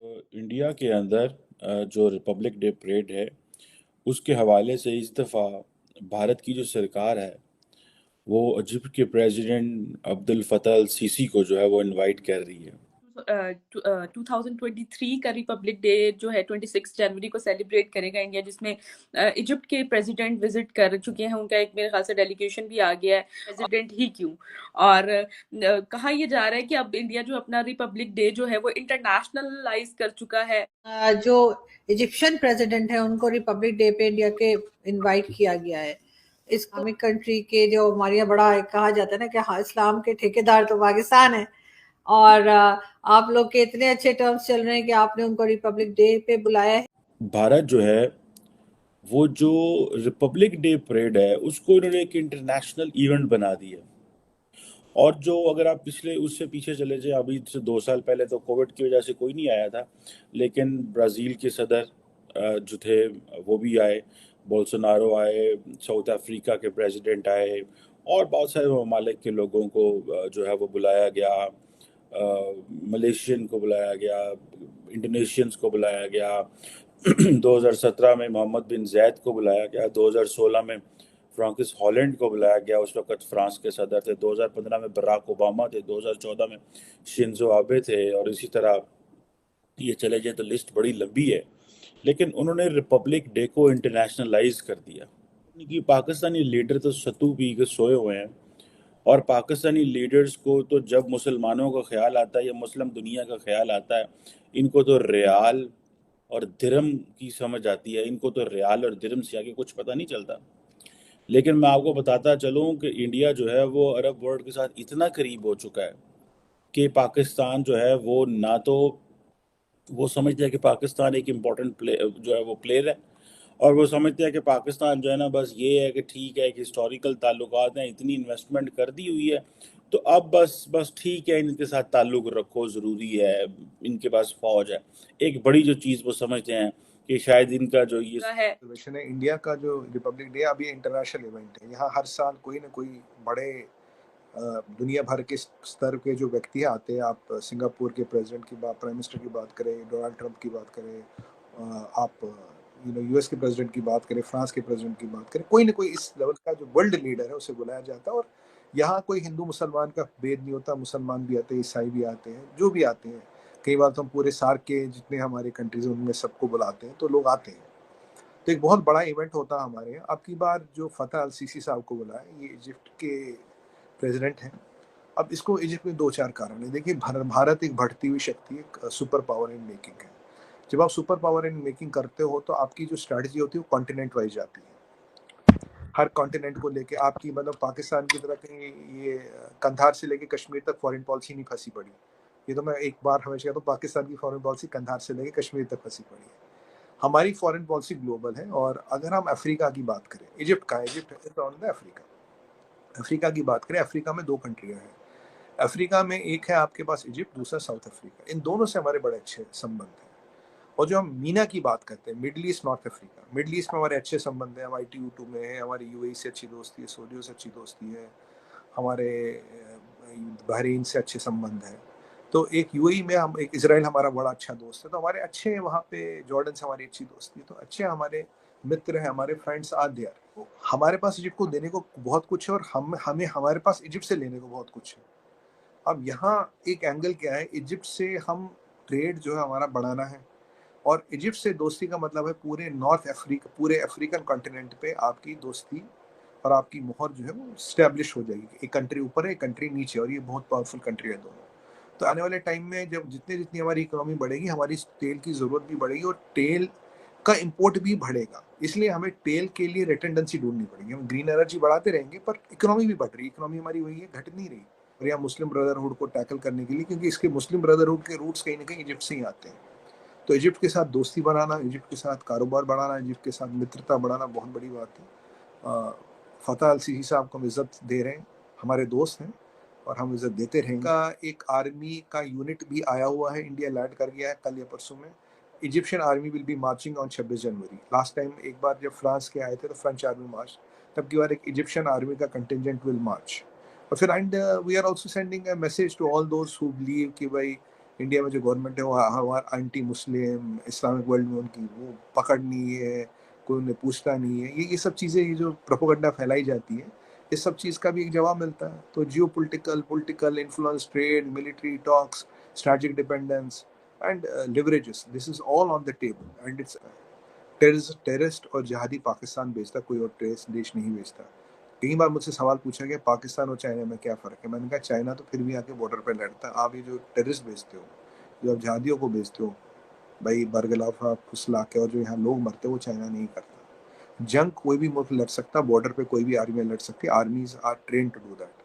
India के अंदर जो रिपब्लिक डे परेड है उसके हवाले से इस दफ़ा भारत की जो सरकार है वो इजिप्ट के प्रेसिडेंट अब्दुल फतह अल सीसी को जो है वो इनवाइट कर रही है। 2023 का रिपब्लिक डे जो है 26 जनवरी को सेलिब्रेट करेगा इंडिया, जिसमें इजिप्ट के प्रेसिडेंट विजिट कर चुके हैं। उनका एक मेरे ख्याल से डेलीगेशन भी आ गया है। प्रेसिडेंट ही क्यों, और कहा यह जा रहा है कि अब इंडिया जो अपना रिपब्लिक डे जो है वो इंटरनेशनलाइज कर चुका है। जो इजिप्शियन प्रेसिडेंट है उनको रिपब्लिक डे पे इंडिया के इनवाइट किया गया है। इस्लामिक कंट्री के जो हमारे यहाँ बड़ा कहा जाता है ना कि हाँ, इस्लाम के ठेकेदार तो पाकिस्तान है, और आप लोग के इतने अच्छे टर्म्स चल रहे हैं कि आपने उनको रिपब्लिक डे पे बुलाया है। भारत जो है वो जो रिपब्लिक डे परेड है उसको इन्होंने एक इंटरनेशनल इवेंट बना दिया। और जो अगर आप पिछले उससे पीछे चले जाए, अभी से 2 साल पहले तो कोविड की वजह से कोई नहीं आया था, लेकिन ब्राज़ील के सदर जो थे वो भी आए, बोल्सोनारो आए, साउथ अफ्रीका के प्रेसिडेंट आए, और बहुत सारे ममालिक के लोगों को जो है वो बुलाया गया। मलेशियन को बुलाया गया, इंडोनेशियंस को बुलाया गया। 2017 में मोहम्मद बिन जैद को बुलाया गया, 2016 में फ्रांसिस हॉलैंड को बुलाया गया, उस वक्त फ्रांस के सदर थे, 2015 में बराक ओबामा थे, 2014 में शिंजो आबे थे, और इसी तरह ये चले जाए तो लिस्ट बड़ी लंबी है। लेकिन उन्होंने रिपब्लिक डे को इंटरनेशनलाइज कर दिया कि पाकिस्तानी लीडर तो सत्तू पी के सोए हुए हैं, और पाकिस्तानी लीडर्स को तो जब मुसलमानों का ख्याल आता है या मुस्लिम दुनिया का ख्याल आता है, इनको तो रियाल और दिरहम की समझ आती है। इनको तो रियाल और दिरहम से आगे कुछ पता नहीं चलता। लेकिन मैं आपको बताता चलूं कि इंडिया जो है वो अरब वर्ल्ड के साथ इतना करीब हो चुका है कि पाकिस्तान जो है वो ना तो वो समझते हैं कि पाकिस्तान एक इम्पोर्टेंट प्ले जो है वो प्लेयर है, और वो समझते हैं कि पाकिस्तान जो है ना बस ये है कि ठीक है कि हिस्टोरिकल ताल्लुकात हैं, इतनी इन्वेस्टमेंट कर दी हुई है तो अब बस बस ठीक है, इनके साथ ताल्लुक रखो, ज़रूरी है, इनके पास फौज है। एक बड़ी जो चीज़ वो समझते हैं कि शायद इनका जो ये है इंडिया का जो रिपब्लिक डे अभी इंटरनेशनल इवेंट है। यहाँ हर साल कोई ना कोई बड़े दुनिया भर के स्तर के जो व्यक्ति आते हैं, आप सिंगापुर के प्रेसिडेंट की बात, प्राइम मिनिस्टर की बात करें, डोनाल्ड ट्रंप की बात करें, आप यूएस के प्रेसिडेंट की बात करें, फ्रांस के प्रेसिडेंट की बात करें, कोई ना कोई इस लेवल का जो वर्ल्ड लीडर है उसे बुलाया जाता है। और यहाँ कोई हिंदू मुसलमान का भेद नहीं होता, मुसलमान भी आते हैं, ईसाई भी आते हैं, जो भी आते हैं। कई बार तो हम पूरे सार्क के जितने हमारे कंट्रीज हैं उनमें सबको बुलाते हैं, तो लोग आते हैं। तो एक बहुत बड़ा इवेंट होता है हमारे यहाँ। अब की बार जो फतह अल सीसी साहब को बुलाया, ये इजिप्ट के प्रेसिडेंट हैं। अब इसको इजिप्ट में 2-4 कारण है। देखिए, भारत एक बढ़ती हुई शक्ति है, एक सुपर पावर इन मेकिंग है। जब आप सुपर पावर इन मेकिंग करते हो तो आपकी जो स्ट्रैटेजी होती है वो कॉन्टिनेंट वाइज जाती है। हर कॉन्टिनेंट को लेके आपकी, मतलब पाकिस्तान की तरह कहीं ये कंधार से लेके कश्मीर तक फॉरेन पॉलिसी नहीं फंसी पड़ी। ये तो मैं एक बार हमेशा कहता हूँ, पाकिस्तान की फॉरेन पॉलिसी कंधार से लेके कश्मीर तक फंसी पड़ी है। हमारी फॉरेन पॉलिसी ग्लोबल है। और अगर हम अफ्रीका की बात करें, इजिप्ट का, इजिप्ट है अफ्रीका, अफ्रीका की बात करें, अफ्रीका में 2 कंट्रियां हैं। अफ्रीका में एक है आपके पास इजिप्ट, दूसरा साउथ अफ्रीका। इन दोनों से हमारे बड़े अच्छे संबंध हैं। और जो हम मीना की बात करते हैं, middle east, north Africa, middle east में हमारे अच्छे संबंध हैं। हमारी TU2 में है, हमारी UAE से अच्छी दोस्ती है, सऊदियों से अच्छी दोस्ती है, हमारे बहरीन से अच्छे संबंध हैं। तो एक UAE में हम, एक इसराइल हमारा बड़ा अच्छा दोस्त है, तो हमारे अच्छे वहाँ पे, जॉर्डन से हमारी अच्छी दोस्ती है, तो अच्छे हमारे मित्र हैं, हमारे फ्रेंड्स आर देयर। हमारे पास इजिप्ट को देने को बहुत कुछ है, और हमें हमारे पास इजिप्ट से लेने को बहुत कुछ है। अब यहाँ एक एंगल क्या है, इजिप्ट से हम ट्रेड जो है हमारा बढ़ाना है, और इजिप्ट से दोस्ती का मतलब है पूरे नॉर्थ अफ्रीका, पूरे अफ्रीकन कॉन्टिनेंट पे आपकी दोस्ती और आपकी मोहर जो है वो स्टैब्लिश हो जाएगी। एक कंट्री ऊपर है, एक कंट्री नीचे, और ये बहुत पावरफुल कंट्री है दोनों। तो आने वाले टाइम में जब जितनी जितनी हमारी इकोनॉमी बढ़ेगी, हमारी तेल की जरूरत भी बढ़ेगी, और तेल का इंपोर्ट भी बढ़ेगा। इसलिए हमें तेल के लिए रिटेंडेंसी ढूंढनी पड़ेगी। हम ग्रीन एनर्जी बढ़ाते रहेंगे, पर इकोनॉमी भी बढ़ रही है, इकोनॉमी हमारी वही है, घट नहीं रही। और यहाँ मुस्लिम ब्रदरहुड को टैकल करने के लिए, क्योंकि इसके मुस्लिम ब्रदरहुड के रूट्स कहीं ना कहीं इजिप्ट से ही आते हैं, तो इजिप्ट के साथ दोस्ती बनाना, इजिप्ट के साथ कारोबार बढ़ाना, इजिप्ट के साथ मित्रता बढ़ाना बहुत बड़ी बात है। फतह अल सीसी साहब को हम इज्जत दे रहे हैं, हमारे दोस्त हैं, और हम इज्जत देते रहेंगे। का एक आर्मी का यूनिट भी आया हुआ है, इंडिया लैंड कर गया है कल या परसों में। Egyptian army will be marching on 26 January. Last time एक बार जब फ्रांस के आए थे तो फ्रेंच आर्मी मार्च, तब की बार एक इजिप्शियन आर्मी का कंटिजेंट विल मार्च। और फिर and we are also sending a message to all those who believe कि भाई इंडिया में जो गवर्नमेंट है वो हमारा एंटी मुस्लिम इस्लामिक वर्ल्ड में उनकी वो पकड़ नहीं है, कोई उन्हें पूछता नहीं है। ये सब चीज़ें, ये जो प्रोपोगंडा फैलाई जाती है, इस सब चीज़ का भी एक जवाब मिलता है। तो जियो political influence, trade, military talks, strategic dependence and leverages, this is all on the table and it's terrorist और जिहादी पाकिस्तान बेचता, कोई और टेररिस्ट देश नहीं बेचता। कई बार मुझसे सवाल पूछा गया पाकिस्तान और चाइना में क्या फ़र्क है। मैंने कहा चाइना तो फिर भी आके बॉर्डर पे लड़ता है, आप ये जो टेररिस्ट बेचते हो, जो आप जिहादियों को बेचते हो भाई, बरगलाफा फुसला के, और जो यहाँ लोग मरते हैं वो चाइना नहीं करता। जंग कोई भी मुल्क लड़ सकता, बॉर्डर पे कोई भी आर्मी लड़ सकती, armies are train to do that.